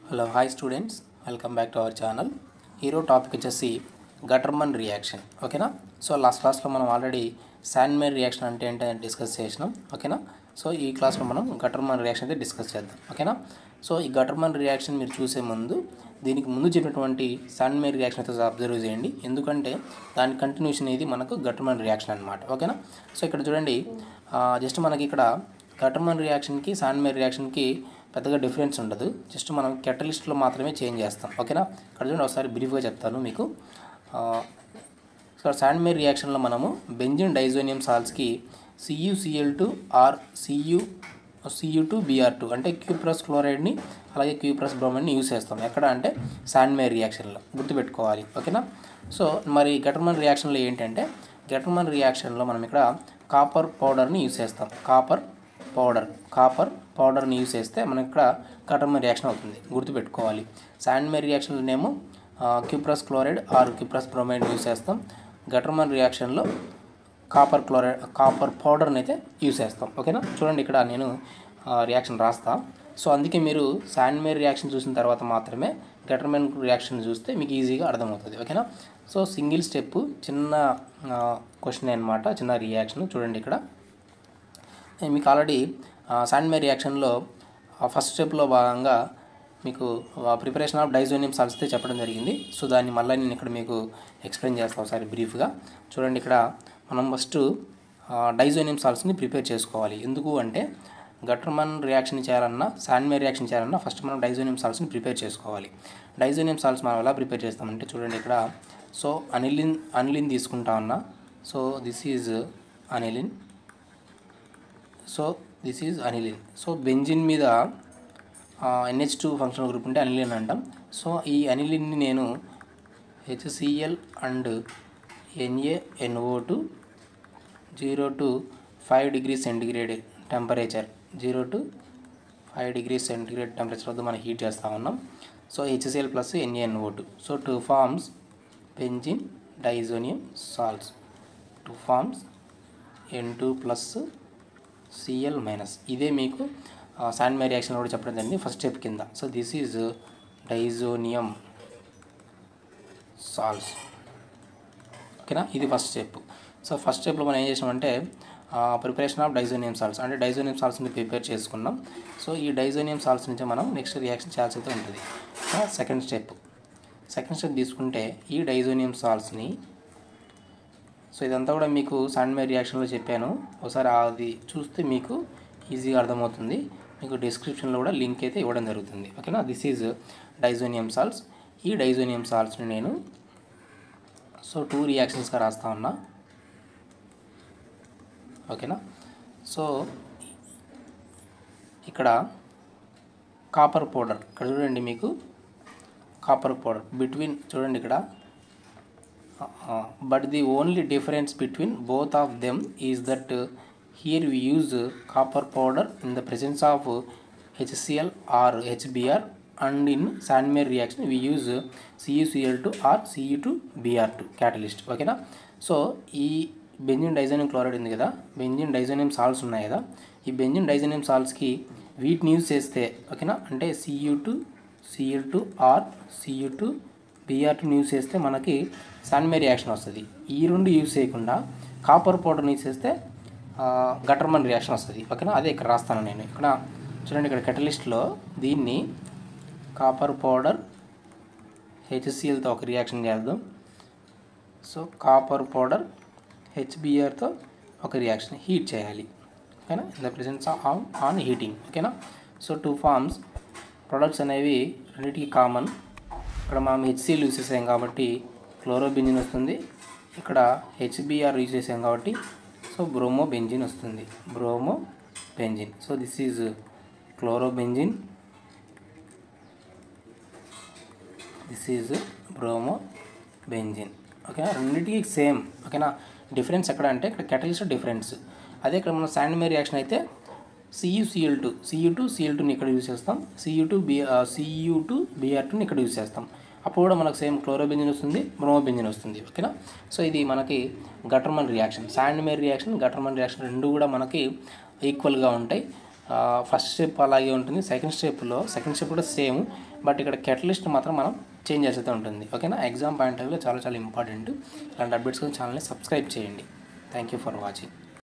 Hello hi students, welcome back to our channel. ఈరోజు topic వచ్చేసి గటర్మన్ reaction. ఓకేనా. So last క్లాస్లో మనం ఆల్రెడీ శాండ్మేర్ రియాక్షన్ అంటే ఏంటని డిస్కస్ చేసినాం. ఓకేనా. సో ఈ క్లాస్లో మనం గటర్మన్ రియాక్షన్ అయితే డిస్కస్ చేద్దాం. ఓకేనా. సో ఈ గటర్మన్ రియాక్షన్ మీరు చూసే ముందు దీనికి ముందు చెప్పినటువంటి శాండ్మేర్ రియాక్షన్ అయితే అబ్జర్వ్ చేయండి, ఎందుకంటే దాని కంటిన్యూషన్ ఇది మనకు గటర్మన్ రియాక్షన్ అనమాట. ఓకేనా. సో ఇక్కడ చూడండి, జస్ట్ మనకి ఇక్కడ గటర్మన్ రియాక్షన్కి శాండ్మేర్ రియాక్షన్కి పెద్దగా డిఫరెన్స్ ఉండదు. జస్ట్ మనం కెటలిస్ట్లో మాత్రమే చేంజ్ చేస్తాం. ఓకేనా. ఇక్కడ చూడండి, ఒకసారి బ్రీఫ్గా చెప్తాను మీకు. ఇక్కడ శాండ్మేర్ రియాక్షన్లో మనము benzene diazonium సాల్ట్స్కి CuCl2 are Cu2Br2 అంటే క్యూప్రస్ క్లోరైడ్ని అలాగే క్యూప్రస్ బ్రోమైడ్ని యూజ్ చేస్తాం. ఎక్కడ అంటే శాండ్మేర్ రియాక్షన్లో, గుర్తుపెట్టుకోవాలి. ఓకేనా. సో మరి గటర్మన్ రియాక్షన్లో ఏంటంటే, గటర్మన్ రియాక్షన్లో మనం ఇక్కడ కాపర్ పౌడర్ని యూజ్ చేస్తాం. కాపర్ పౌడర్ని యూజ్ చేస్తే మనకి ఇక్కడ గటర్మన్ రియాక్షన్ అవుతుంది, గుర్తుపెట్టుకోవాలి. శాండ్మేర్ రియాక్షన్లోనేమో cuprous chloride or cuprous bromide use చేస్తాం. గటర్మన్ రియాక్షన్లో కాపర్ పౌడర్ని అయితే యూజ్ చేస్తాం. ఓకేనా. చూడండి, ఇక్కడ నేను రియాక్షన్ రాస్తా. సో అందుకే మీరు శాండ్మేర్ రియాక్షన్ చూసిన తర్వాత మాత్రమే గటర్మన్ రియాక్షన్ చూస్తే మీకు ఈజీగా అర్థమవుతుంది. ఓకేనా. సో సింగిల్ స్టెప్, చిన్న క్వశ్చన్ అనమాట, చిన్న రియాక్షన్. చూడండి, ఇక్కడ మీకు ఆల్రెడీ శాండ్మేర్ రియాక్షన్లో ఫస్ట్ స్టెప్లో భాగంగా మీకు ప్రిపరేషన్ ఆఫ్ డైజోనియం సాల్ట్స్ చెప్పడం జరిగింది. సో దాన్ని మళ్ళీ నేను ఇక్కడ మీకు ఎక్స్ప్లెయిన్ చేస్తాను ఒకసారి బ్రీఫ్గా. చూడండి, ఇక్కడ మనం ఫస్ట్ డైజోనియం సాల్ట్స్ని ప్రిపేర్ చేసుకోవాలి. ఎందుకు అంటే గటర్మన్ రియాక్షన్ చేయాలన్నా శాండ్మేర్ రియాక్షన్ చేయాలన్నా ఫస్ట్ మనం డైజోనియం సాల్ట్స్ని ప్రిపేర్ చేసుకోవాలి. డైజోనియం సాల్ట్స్ మనం ఎలా ప్రిపేర్ చేస్తామంటే, చూడండి ఇక్కడ. సో అనిలిన్ తీసుకుంటా ఉన్నా. So this is aniline. So this is aniline. So benzene మీద NH2 ఫంక్షనల్ గ్రూప్ ఉంటే అనిలిన్ అంటాం. సో ఈ అనిలిన్ని నేను HCl and NaNO2 0 to 5 degrees centigrade temperature, 0 to 5 degrees centigrade temperature వద్ద మనం హీట్ చేస్తూ ఉన్నాం. So HCl plus NaNO2. So 2 forms benzene diazonium salts, 2 forms N2 plus Cl minus. ఇదే మీకు శాండ్మేర్ రియాక్షన్ కూడా చెప్పడం జరిగింది ఫస్ట్ స్టెప్ కింద. So this is diazonium salts. ఓకేనా. ఇది ఫస్ట్ స్టెప్. సో ఫస్ట్ స్టెప్లో మనం ఏం చేసామంటే ప్రిపరేషన్ ఆఫ్ డైజోనియం సాల్ట్స్ అంటే డైజోనియం సాల్ట్స్ని ప్రిపేర్ చేసుకున్నాం. సో ఈ డైజోనియం సాల్ట్స్ నుంచి మనం నెక్స్ట్ రియాక్షన్ చేయాల్సి అయితే ఉంటుంది. సెకండ్ స్టెప్ తీసుకుంటే ఈ డైజోనియం సాల్ట్స్ని, సో ఇదంతా కూడా మీకు శాండ్మేర్ రియాక్షన్లో చెప్పాను, ఒకసారి అది చూస్తే మీకు ఈజీగా అర్థమవుతుంది. మీకు డిస్క్రిప్షన్లో కూడా లింక్ అయితే ఇవ్వడం జరుగుతుంది. ఓకేనా. This is diazonium salts. ఈ డైజోనియం సాల్ట్స్ని నేను 2 రియాక్షన్స్గా రాస్తా ఉన్నా. ఓకేనా. సో ఇక్కడ కాపర్ పౌడర్, ఇక్కడ చూడండి, మీకు కాపర్ పౌడర్ బిట్వీన్, చూడండి ఇక్కడ. But the only difference between both of them is that here we use copper powder in the presence of HCl or HBr, and in శాండ్మేర్ reaction we use CuCl2 or Cu2Br2 catalyst. ఓకేనా. So ఈ benzene diazonium chloride ఉంది కదా, benzene diazonium salts ఉన్నాయి కదా, ఈ benzene diazonium సాల్ట్స్కి వీటిని use చేస్తే, ఓకేనా, అంటే Cu2Cl2 or Cu2Br2 యూజ్ చేస్తే మనకి శాండ్మేర్ రియాక్షన్ వస్తుంది. ఈ రెండు యూజ్ చేయకుండా కాపర్ పౌడర్ని యూజ్ చేస్తే గటర్మన్ రియాక్షన్ వస్తుంది. ఓకేనా. అదే ఇక్కడ రాస్తాను నేను. ఇక్కడ చూడండి, ఇక్కడ కెటలిస్ట్లో దీన్ని కాపర్ పౌడర్ HClతో ఒక రియాక్షన్ చేద్దాం. సో కాపర్ పౌడర్ HBrతో ఒక రియాక్షన్ హీట్ చేయాలి. ఓకేనా. In the presence on heating. ఓకేనా. సో 2 forms ప్రొడక్ట్స్ అనేవి రెండింటికి కామన్. ఇక్కడ మనం HCl యూజ్ చేసాం కాబట్టి క్లోరోబెంజిన్ వస్తుంది. ఇక్కడ HBr యూజ్ చేసాం కాబట్టి సో బ్రోమోబెంజిన్ వస్తుంది, bromobenzene. So this is chlorobenzene, this is bromobenzene. ఓకేనా. రెండింటికి సేమ్. ఓకేనా. డిఫరెన్స్ ఎక్కడ అంటే ఇక్కడ కెటలిస్ట్ డిఫరెన్స్. అదే ఇక్కడ మనం శాండ్మేర్ రియాక్షన్ అయితే Cu2Cl2ని ఇక్కడ యూజ్ చేస్తాం, Cu2Br2ని ఇక్కడ యూజ్ చేస్తాం. అప్పుడు కూడా మనకు సేమ్ క్లోరోబెంజిన్ వస్తుంది, బ్రోమోబెంజిన్ వస్తుంది. ఓకేనా. సో ఇది మనకి గటర్మన్ రియాక్షన్. శాండ్మేర్ రియాక్షన్, గటర్మన్ రియాక్షన్ రెండు కూడా మనకి ఈక్వల్గా ఉంటాయి. ఫస్ట్ స్టెప్ అలాగే ఉంటుంది. సెకండ్ స్టెప్ కూడా సేమ్, బట్ ఇక్కడ కెటలిస్ట్ మాత్రం మనం చేంజ్ చేస్తూ ఉంటుంది. ఓకేనా, ఎగ్జామ్ పాయింట్ ఆఫ్ వ్యూలో చాలా చాలా ఇంపార్టెంట్. ఇలాంటి అప్డేట్స్ కోసం ఛానల్ని సబ్స్క్రైబ్ చేయండి. Thank you for watching.